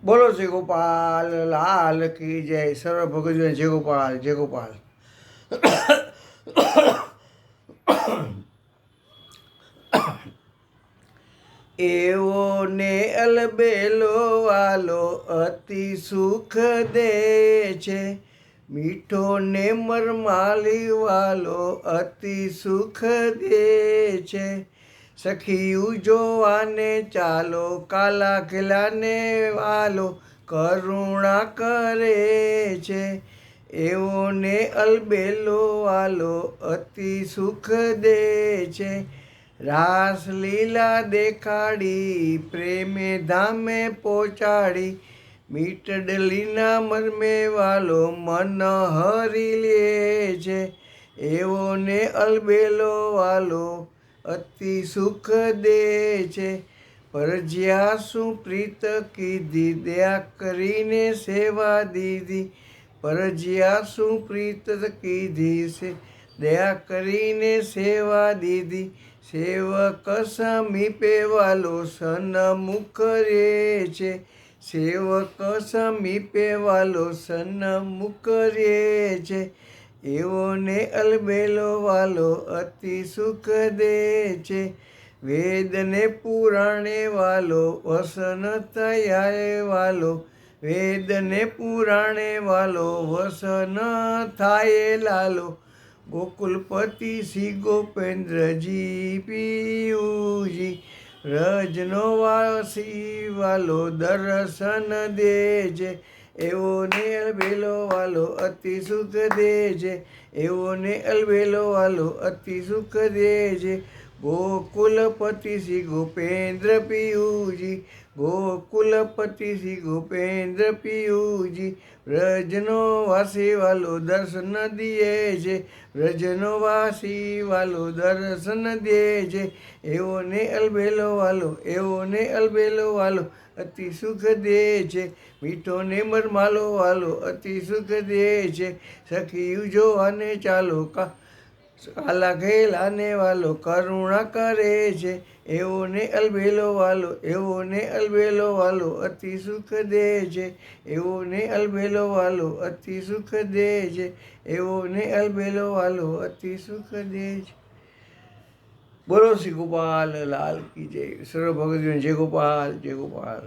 બોલો શ્રી ગોપાલ લાલ કી જય. સર્વ ભગવાન જય ગોપાલ જય ગોપાલ. એવો ને અલબેલો વાલો અતિ સુખ દે છે, મીઠો ને મરમાલી વાલો અતિ સુખ દે છે. સખિયું જોવાને ચાલો, કાલા ખીલાને વાલો કરુણા કરે છે. એવો ને અલબેલો વાલો અતિ સુખ દે છે. રાસ લીલા દેખાડી, પ્રેમે ધામે પહોંચાડી, મીઠડલીના મરમે વાલો મન હરી લે છે. એવો ને અલબેલો વાલો અતિ સુખ દે છે. પરજ્યા શું પ્રીત કીધી, દયા કરીને સેવા દીધી. પરજ્યા શું પ્રીત કીધી છે, દયા કરીને સેવા દીધી. સેવક સમીપે વાલો સન્મુખ રે છે. સેવક સમીપે વાલો સન્મુખ રે છે. એવો ને અલબેલો વાલો અતિ સુખ દે છે. વેદને પુરાણે વાલો વસન થયા વાલો, વેદને પુરાણે વાલો વસન થાય લાલો. ગોકુલપતિ શ્રી ગોપેન્દ્રજી પિયુજી, રજનો વાસી વાલો દર્શન દે છે. એવો ને અલબેલો વાલો અતિ સુખ દે છે. એવો ને અલબેલો વાલો અતિ સુખ દે છે. ગોકુલપતિ શ્રી ગોપેન્દ્ર પિયુજી, ગોકુલપતિ શ્રી ગોપેન્દ્ર પિયુજી, વ્રજનો વાસી વાલો દર્શન દે છે. વ્રજનો વાસી વાલો દર્શન દે છે. એવો ને અલબેલો વાલો, એવો ને અલબેલો વાલો અતિ સુખ દે છે. મીઠો ને મરમાલો વાલો અતિ સુખ દે છે. સખિયું જોવાને ચાલો, કાલા ઘેલાને વાલો કરુણા કરે છે. એવો ને અલબેલો વાલો, એવો ને અલબેલો વાલો અતિ સુખ દે છે. એવો ને અલબેલો વાલો અતિ સુખ દે છે. એવો ને અલબેલો વાલો અતિ સુખ દે છે. બોલો શ્રી ગોપાલ લાલ કી જય. સર્વ ભગવાન જય ગોપાલ જય ગોપાલ.